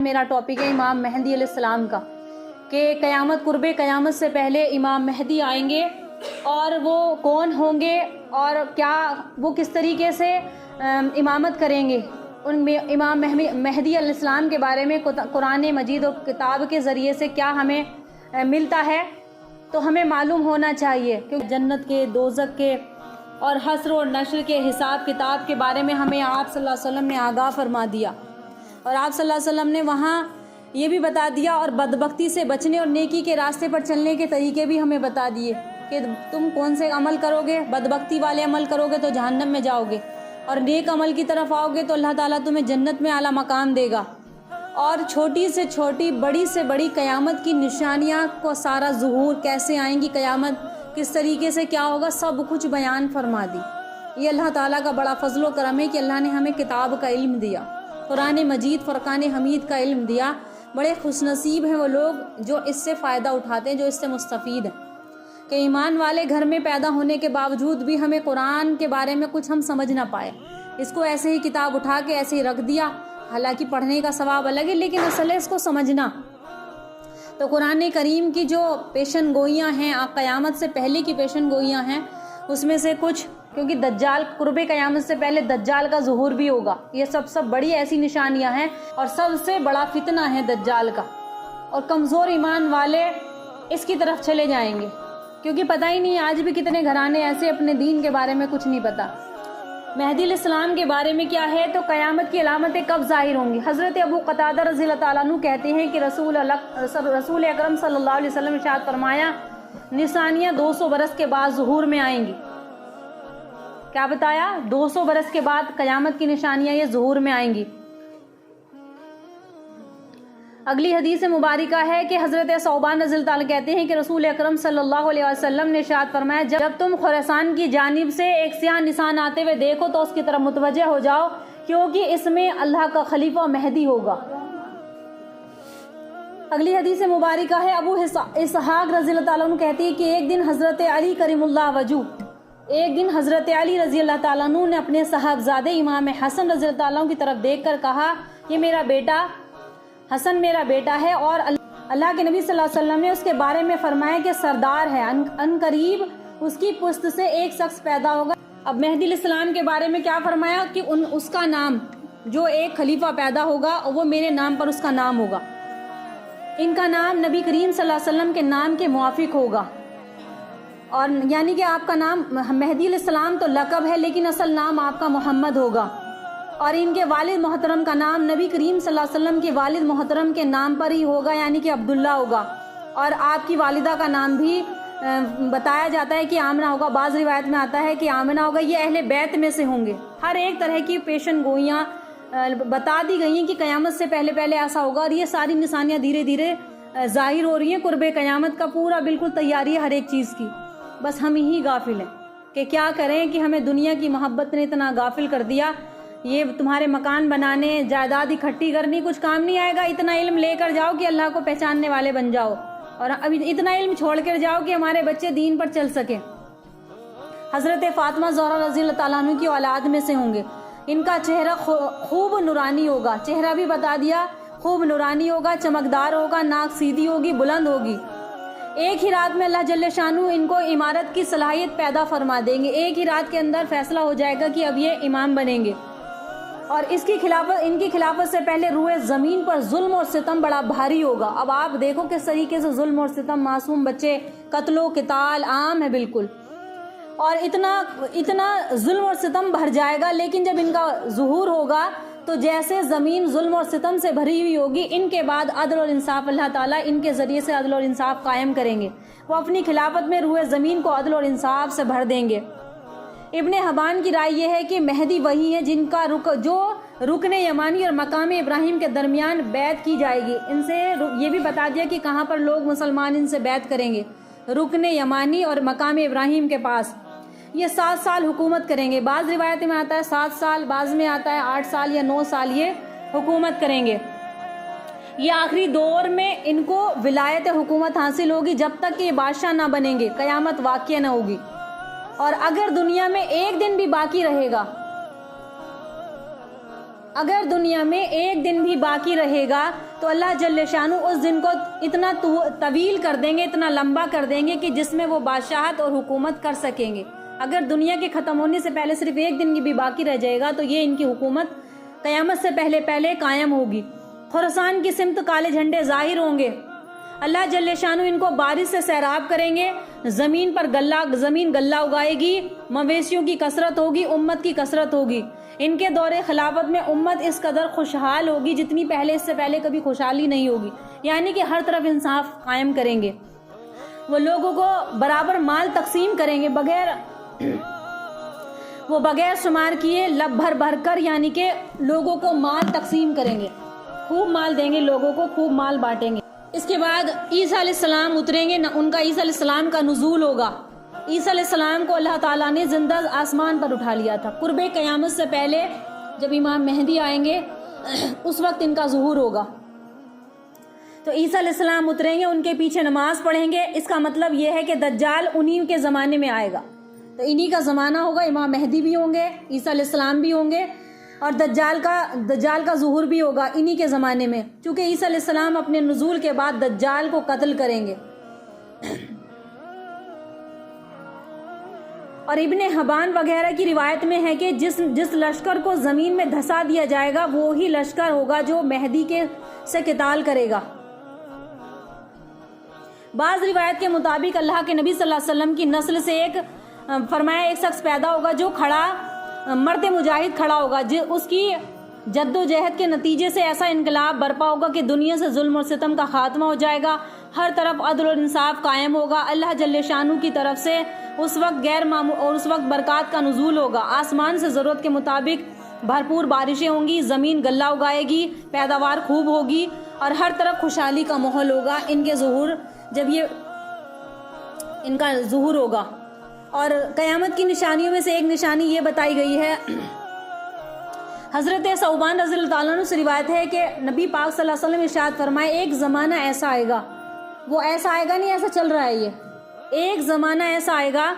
میرا ٹاپک ہے امام مہدی علیہ السلام کا، کہ قیامت قرب قیامت سے پہلے امام مہدی آئیں گے اور وہ کون ہوں گے اور کیا وہ کس طریقے سے امامت کریں گے۔ ان امام مہدی علیہ السلام کے بارے میں قرآن مجید اور کتاب کے ذریعے سے کیا ہمیں ملتا ہے تو ہمیں معلوم ہونا چاہیے، کیونکہ جنت کے، دوزخ کے اور حشر و نشر کے حساب کتاب کے بارے میں ہمیں آپ صلی اللہ علیہ وسلم نے آگاہ فرما دیا، اور آپ صلی اللہ علیہ وسلم نے وہاں یہ بھی بتا دیا اور بدبختی سے بچنے اور نیکی کے راستے پر چلنے کے طریقے بھی ہمیں بتا دیے کہ تم کون سے عمل کرو گے، بدبختی والے عمل کرو گے تو جہنم میں جاؤ گے، اور نیک عمل کی طرف آؤ گے تو اللہ تعالیٰ تمہیں جنت میں اعلیٰ مقام دے گا۔ اور چھوٹی سے چھوٹی، بڑی سے بڑی قیامت کی نشانیاں کو سارا ظہور، کیسے آئیں گی قیامت، کس طریقے سے کیا ہوگا، سب کچھ بیان فرما دی۔ یہ اللہ تعالیٰ کا بڑا فضل و کرم ہے کہ اللہ نے ہمیں کتاب کا علم دیا، قرآن مجید فرقان حمید کا علم دیا۔ بڑے خوش نصیب ہیں وہ لوگ جو اس سے فائدہ اٹھاتے ہیں، جو اس سے مستفید ہیں، کہ ایمان والے گھر میں پیدا ہونے کے باوجود بھی ہمیں قرآن کے بارے میں کچھ ہم سمجھ نہ پائے، اس کو ایسے ہی کتاب اٹھا کے ایسے ہی رکھ دیا، حالانکہ پڑھنے کا ثواب الگ ہے لیکن اصل ہے اس کو سمجھنا۔ تو قرآن کریم کی جو پیشن گوئیاں ہیں، قیامت سے پہلے کی پیشن گوئیاں ہیں، اس میں سے کچھ، کیونکہ دجال قرب قیامت سے پہلے دجال کا ظہور بھی ہوگا، یہ سب بڑی ایسی نشانیاں ہیں اور سب سے بڑا فتنہ ہے دجال کا، اور کمزور ایمان والے اس کی طرف چلے جائیں گے، کیونکہ پتہ ہی نہیں، آج بھی کتنے گھرانے ایسے اپنے دین کے بارے میں کچھ نہیں پتہ۔ مہدی علیہ السلام کے بارے میں کیا ہے تو قیامت کی علامتیں کب ظاہر ہوں گی؟ حضرت ابو قتادہ رضی اللہ تعالیٰ عنہ کہتے ہیں کہ رسول اکرم صلی اللہ علیہ وسلم ارشاد فرمایا، نشانیاں 200 برس کے بعد ظہور میں آئیں گی۔ کیا بتایا؟ 200 برس کے بعد قیامت کی نشانیاں یہ ظہور میں آئیں گی۔ اگلی حدیث مبارکہ ہے کہ حضرت ثوبان رضی اللہ تعالیٰ کہتے ہیں کہ رسول اکرم صلی اللہ علیہ وسلم نے ارشاد فرمایا، جب تم خراسان کی جانب سے ایک سیاہ نشان آتے ہوئے دیکھو تو اس کی طرف متوجہ ہو جاؤ، کیونکہ اس میں اللہ کا خلیفہ مہدی ہوگا۔ اگلی حدیث مبارکہ ہے، ابو اسحاق رضی اللہ تعالیٰ عنہ کہتی ہے کہ ایک دن حضرت علی کریم اللہ وجہ، ایک دن حضرت علی رضی اللہ تعالیٰ عنہ نے اپنے صاحبزادے امام حسن رضی اللہ تعالیٰ عنہ کی طرف دیکھ کر کہا، یہ میرا بیٹا حسن میرا بیٹا ہے، اور اللہ کے نبی صلی اللہ علیہ وسلم نے اس کے بارے میں فرمایا کہ سردار ہے، ان قریب اس کی پشت سے ایک شخص پیدا ہوگا۔ اب مہدی علیہ السلام کے بارے میں کیا فرمایا کہ اس کا نام، جو ایک خلیفہ پیدا ہوگا وہ میرے نام پر اس کا نام ہوگا، ان کا نام نبی کریم صلی اللہ علیہ وسلم کے نام کے موافق ہوگا، اور یعنی کہ آپ کا نام مہدی علیہ السلام تو لقب ہے لیکن اصل نام آپ کا محمد ہوگا، اور ان کے والد محترم کا نام نبی کریم صلی اللہ علیہ وسلم کے والد محترم کے نام پر ہی ہوگا، یعنی کہ عبداللہ ہوگا، اور آپ کی والدہ کا نام بھی بتایا جاتا ہے کہ آمنہ ہوگا، بعض روایت میں آتا ہے کہ آمنہ ہوگا، یہ اہل بیت میں سے ہوں گے۔ ہر ایک طرح کی پیشن گوئیاں بتا دی گئی ہیں کہ قیامت سے پہلے پہلے ایسا ہوگا، اور یہ ساری نشانیاں دھیرے دھیرے ظاہر ہو رہی ہیں۔ قرب قیامت کا پورا بالکل تیاری ہے ہر ایک چیز کی، بس ہم ہی غافل ہیں کہ کیا کریں، کہ ہمیں دنیا کی محبت نے اتنا غافل کر دیا۔ یہ تمہارے مکان بنانے، جائیداد اکٹھی کرنی کچھ کام نہیں آئے گا، اتنا علم لے کر جاؤ کہ اللہ کو پہچاننے والے بن جاؤ، اور ابھی اتنا علم چھوڑ کر جاؤ کہ ہمارے بچے دین پر چل سکیں۔ حضرت فاطمہ زہرا رضی اللہ تعالیٰ عنہ کی اولاد میں سے ہوں گے، ان کا چہرہ خوب نورانی ہوگا، چہرہ بھی بتا دیا، خوب نورانی ہوگا، چمکدار ہوگا، ناک سیدھی ہوگی، بلند ہوگی۔ ایک ہی رات میں اللہ جل شانہ ان کو امارت کی صلاحیت پیدا فرما دیں گے، ایک ہی رات کے اندر فیصلہ ہو جائے گا کہ اب یہ امام بنیں گے، اور ان کی خلافت سے پہلے روئے زمین پر ظلم اور ستم بڑا بھاری ہوگا۔ اب آپ دیکھو کس طریقے سے ظلم اور ستم، معصوم بچے، قتل و قتال عام ہے بالکل، اور اتنا ظلم اور ستم بھر جائے گا، لیکن جب ان کا ظہور ہوگا تو جیسے زمین ظلم اور ستم سے بھری ہوئی ہوگی، ان کے بعد عدل اور انصاف، اللہ تعالیٰ ان کے ذریعے سے عدل اور انصاف قائم کریں گے، وہ اپنی خلافت میں روئے زمین کو عدل اور انصاف سے بھر دیں گے۔ ابن حبان کی رائے یہ ہے کہ مہدی وہی ہے جن کا جو رکن یمانی اور مقام ابراہیم کے درمیان بیعت کی جائے گی۔ ان سے یہ بھی بتا دیا کہ کہاں پر لوگ مسلمان ان سے بیعت کریں گے، رکن یمانی اور مقام ابراہیم کے پاس۔ یہ 7 سال حکومت کریں گے، بعض روایت میں آتا ہے 7 سال، بعض میں آتا ہے 8 سال یا 9 سال یہ حکومت کریں گے۔ یہ آخری دور میں ان کو ولایت حکومت حاصل ہوگی جب تک کہ یہ بادشاہ نہ بنیں گے، قیامت واقع نہ ہوگی، اور اگر دنیا میں ایک دن بھی باقی رہے گا، اگر دنیا میں ایک دن بھی باقی رہے گا تو اللہ جل شانہ اس دن کو اتنا طویل کر دیں گے، اتنا لمبا کر دیں گے کہ جس میں وہ بادشاہت اور حکومت کر سکیں گے۔ اگر دنیا کے ختم ہونے سے پہلے صرف ایک دن کی بھی باقی رہ جائے گا تو یہ ان کی حکومت قیامت سے پہلے پہلے قائم ہوگی۔ خراسان کی سمت کالے جھنڈے ظاہر ہوں گے۔ اللہ جل شانہ ان کو بارش سے سیراب کریں گے، زمین گلہ اگائے گی، مویشیوں کی کثرت ہوگی، امت کی کثرت ہوگی۔ ان کے دور خلافت میں امت اس قدر خوشحال ہوگی جتنی اس سے پہلے کبھی خوشحالی نہیں ہوگی، یعنی کہ ہر طرف انصاف قائم کریں گے۔ وہ لوگوں کو برابر مال تقسیم کریں گے، بغیر شمار کیے لب بھر بھر کر، یعنی کہ لوگوں کو مال تقسیم کریں گے، خوب مال دیں گے، لوگوں کو خوب مال بانٹیں گے۔ اس کے بعد عیسیٰ علیہ السلام اتریں گے، ان کا عیسیٰ علیہ السلام کا نزول ہوگا۔ عیسیٰ علیہ السلام کو اللہ تعالیٰ نے زندہ آسمان پر اٹھا لیا تھا۔ قرب قیامت سے پہلے جب امام مہدی آئیں گے اس وقت ان کا ظہور ہوگا۔ تو عیسیٰ علیہ السلام اتریں گے، ان کے پیچھے نماز پڑھیں گے۔ اس کا مطلب یہ ہے کہ دجال انہی کے زمانے میں آئے گا، تو انہی کا زمانہ ہوگا۔ امام مہدی بھی ہوں گے، عیسیٰ علیہ السلام بھی ہوں گے، اور دجال کا ظہور بھی ہوگا انہی کے زمانے میں، چونکہ عیسیٰ علیہ السلام اپنے نزول کے بعد دجال کو قتل کریں گے۔ اور ابن حبان وغیرہ کی روایت میں ہے کہ جس لشکر کو زمین میں دھسا دیا جائے گا وہی لشکر ہوگا جو مہدی سے قتال کرے گا۔ بعض روایت کے مطابق اللہ کے نبی صلی اللہ علیہ وسلم کی نسل سے ایک شخص پیدا ہوگا جو مرد مجاہد کھڑا ہوگا، اس کی جد و جہد کے نتیجے سے ایسا انقلاب برپا ہوگا کہ دنیا سے ظلم اور ستم کا خاتمہ ہو جائے گا، ہر طرف عدل اور انصاف قائم ہوگا۔ اللہ جل شانہ کی طرف سے اس وقت برکات کا نزول ہوگا، آسمان سے ضرورت کے مطابق بھرپور بارشیں ہوں گی، زمین گلہ اگائے گی، پیداوار خوب ہوگی، اور ہر طرف خوشحالی کا ماحول ہوگا جب ان کا ظہور ہوگا۔ اور قیامت کی نشانیوں میں سے ایک نشانی یہ بتائی گئی ہے، حضرت ثوبان رضی اللہ تعالیٰ عنہ سے روایت ہے کہ نبی پاک صلی اللہ علیہ وسلم ارشاد فرمائے، ایک زمانہ ایسا آئے گا، وہ ایسا آئے گا نہیں، ایسا چل رہا ہے، یہ ایک زمانہ ایسا آئے گا